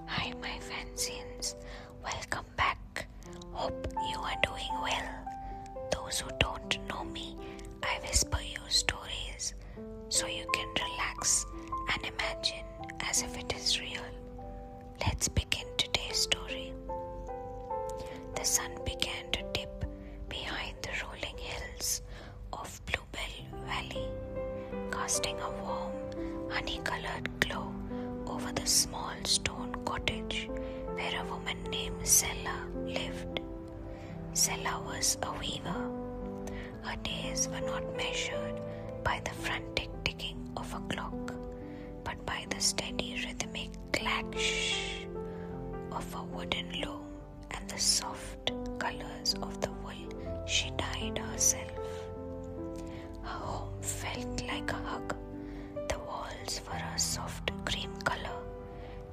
Hi my fancians, welcome back. Hope you are doing well. Those who don't know me, I whisper you stories so you can relax and imagine as if it is real. Let's begin today's story. The sun began to dip behind the rolling hills of Bluebell Valley, casting a warm, honey-colored glow over the small stone cottage where a woman named Sela lived. Sela was a weaver. Her days were not measured by the frantic ticking of a clock, but by the steady rhythmic clash of a wooden loom and the soft colors of the wool she dyed herself. Her home felt like a hug. The walls were a soft cream color,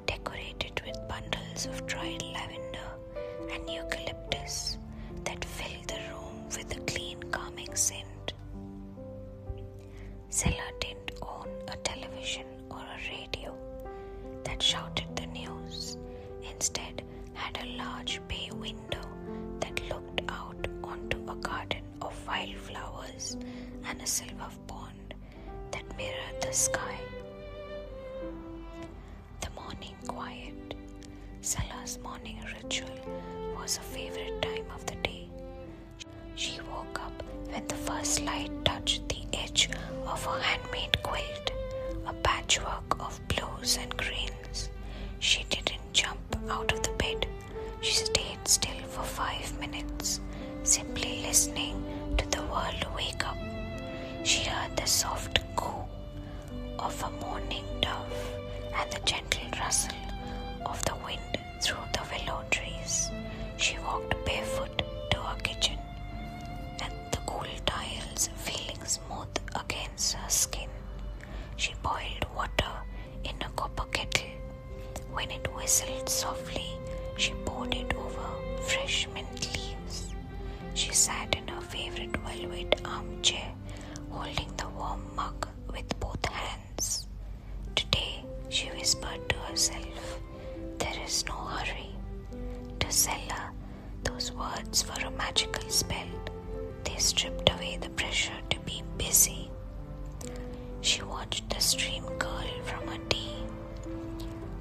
decorated with bundles of dried lavender and eucalyptus that filled the room with a clean, calming scent. Sela didn't own a television or a radio that shouted the news. Instead, had a large bay window that looked out onto a garden of wildflowers and a silver pond that mirrored the sky. The morning quiet. Sela's morning ritual was a favorite time of the day. She woke up when the first light touched the edge of her handmade quilt, a patchwork of blues and greens. She didn't jump out of the bed. She stayed still for 5 minutes, simply listening to the world wake up. She heard the soft coo of a morning dove and the gentle rustle of the wind through the willow trees. She walked barefoot to her kitchen, and the cool tiles feeling smooth against her skin. She boiled water in a copper kettle. When it whistled softly, she poured it over fresh mint leaves. She sat in her favorite velvet armchair, holding the warm mug with both hands. Today, she whispered to herself, "There is no hurry." To Sela, those words were a magical spell. They stripped away the pressure to be busy. She watched the stream curl from her tea,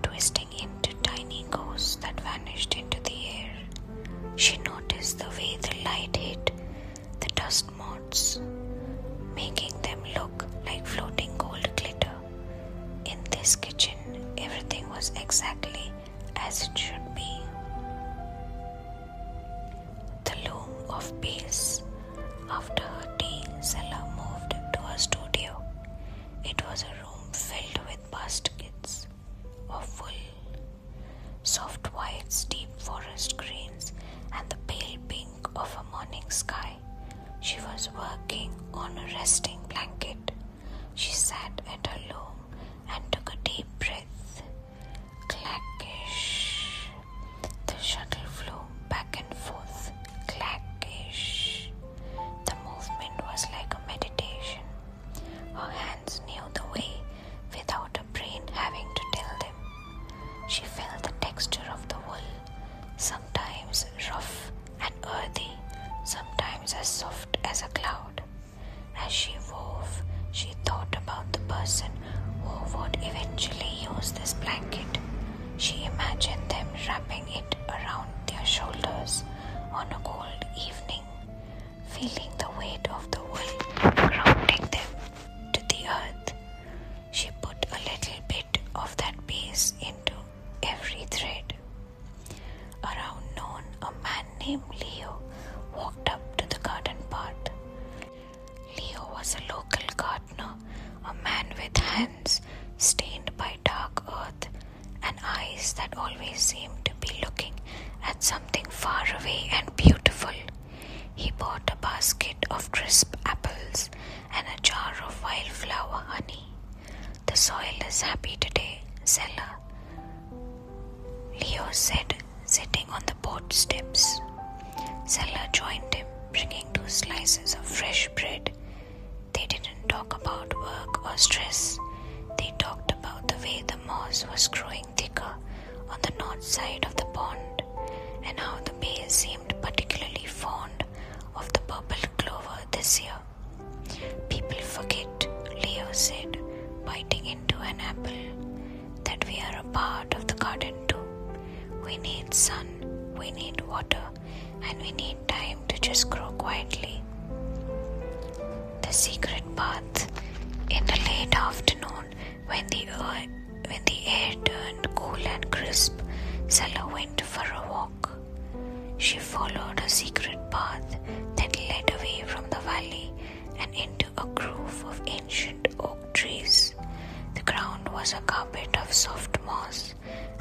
twisting into tiny ghosts that vanished into the air. She noticed the way the light hit the dust motes, making them look like floating gold glitter. In this kitchen, everything was exactly as it should be. The loom of peace. After her tea, Sela moved to her studio. It was a room filled with baskets of wool, soft whites, deep forest greens, and the pale pink of a morning sky. She was working on a resting blanket. She sat at her loom and took a deep breath. Clackish. The shuttle flew back and forth. Clackish. The movement was like a meditation. Her hands knew the way without a brain having to tell them. She felt the texture of the wool, sometimes rough and earthy, sometimes as soft as a cloud. As she wove, she thought about the person who would eventually use this blanket. She imagined them wrapping it around their shoulders on a cold evening, feeling the weight of the wool grounding them to the earth. She put a little bit of that base into every thread. Around noon, a man named Leo walked up to the garden path. Leo was a local gardener, a man with hands stained by dark earth and eyes that always seemed to be looking at something far away and beautiful. He bought a basket of crisp apples and a jar of wildflower honey. "The soil is happy today, Sela," Leo said, sitting on the porch steps. Sela joined him, bringing 2 slices of fresh bread. They didn't talk about work or stress. They talked about the way the moss was growing thicker on the north side of the pond, and how the bees seemed particularly fond of the purple clover this year. People forget, Leo said, biting into an apple, that we are a part of the garden too. We need sun, we need water, and we need time to just grow quietly. The secret path. In the late afternoon, when the air turned cool and crisp, Sela went for a walk. She followed a secret path that led away from the valley and into a grove of ancient oak trees. The ground was a carpet of soft moss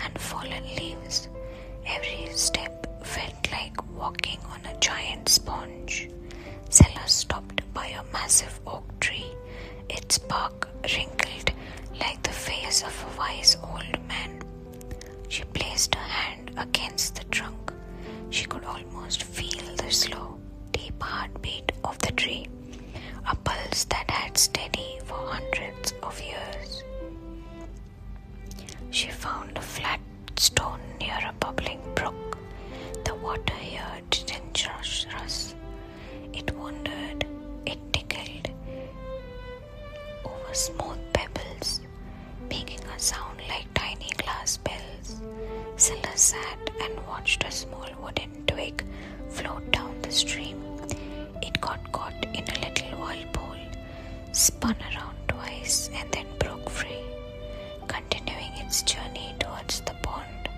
and fallen leaves. Every step felt like walking on a giant sponge. Sela stopped by a massive oak tree, its bark wrinkled like the face of a wise old man. She placed her hand against the trunk. She could almost feel the slow, deep heartbeat of the tree, a pulse that had steady for hundreds of years. She found a flat stone near a bubbling brook. The water here didn't rush us. It wandered, it tickled over smooth pebbles, making a sound like tiny glass bells. Sela sat and watched a small wooden twig float down the stream. It got caught in a little whirlpool, spun around twice, and then broke free, continuing its journey towards the pond.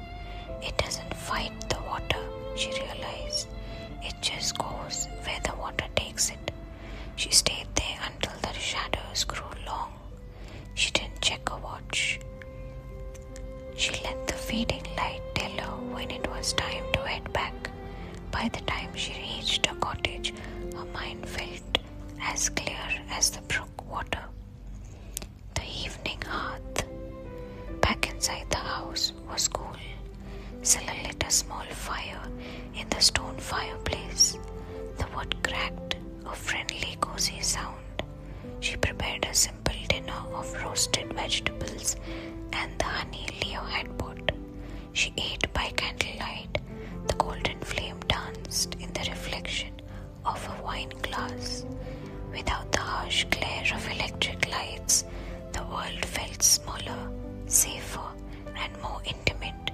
It doesn't fight the water, she realized. It just goes where the water takes it. She stayed there until the shadows grew long. She didn't check her watch. She let the fading light tell her when it was time to head back. By the time she reached her cottage, her mind felt as clear as the brook water. The evening hearth back inside the house was cool. Sela lit a small fire in the stone fireplace. The wood cracked, a friendly, cozy sound. She prepared a simple dinner of roasted vegetables and the honey Leo had bought. She ate by candlelight. The golden flame danced in the reflection of a wine glass. Without the harsh glare of electric lights, the world felt smaller, safer, and more intimate.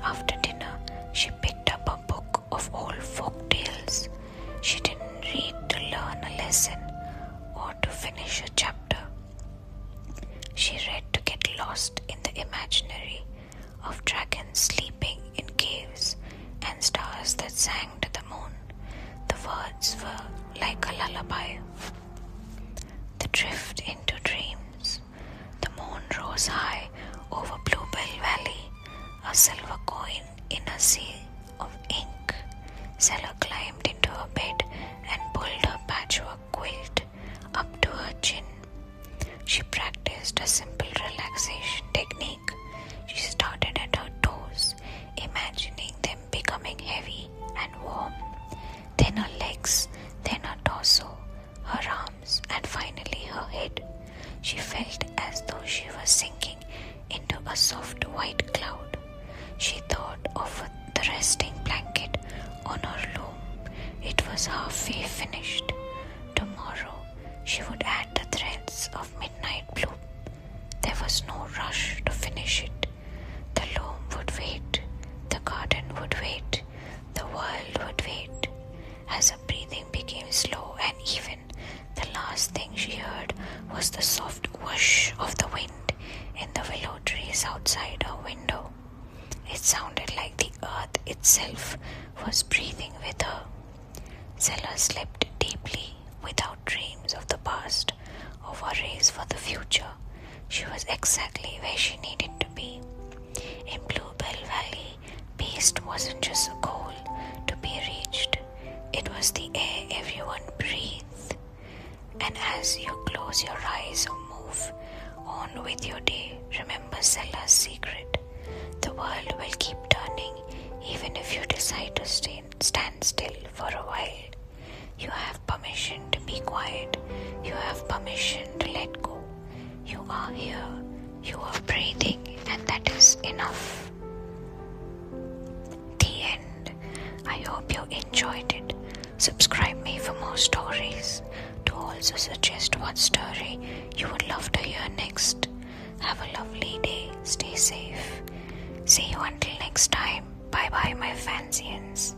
After dinner, she picked up a book of old folk tales. She didn't read to learn a lesson or to finish a chapter. She read to get lost in the imaginary of dragons sleeping in caves and stars that sang to the moon. The words were like a lullaby. The drift into dreams. The moon rose high over Bluebell Valley, a silver coin in a sea of ink. Sela climbed into her bed and pulled her patchwork quilt up to her chin. She practiced a simple relaxation technique. She started at her toes, imagining them becoming heavy and warm. Then her legs, then her torso, her arms, and finally her head. She felt as though she was sinking into a soft white cloud. She thought of the resting blanket on her loom. It was halfway finished. Tomorrow she would add the threads of midnight blue. There was no rush to finish it. The loom would wait. The garden would wait. The world would wait. As her breathing became slow and even, the last thing she heard was the soft whoosh of the wind in the willow trees outside her window. It sounded like the earth itself was breathing with her. Sela slept deeply, without dreams of the past or worries for the future. She was exactly where she needed to be. In Bluebell Valley, peace wasn't just a goal to be reached. It was the air everyone breathed. And as you close your eyes or move on with your day, remember Sela's secret. The world will keep turning even if you decide to stand still for a while. You have permission to be quiet. You have permission to let go. You are here. You are breathing, and that is enough. I hope you enjoyed it. Subscribe me for more stories. To also suggest what story you would love to hear next. Have a lovely day. Stay safe. See you until next time. Bye bye, my fancians.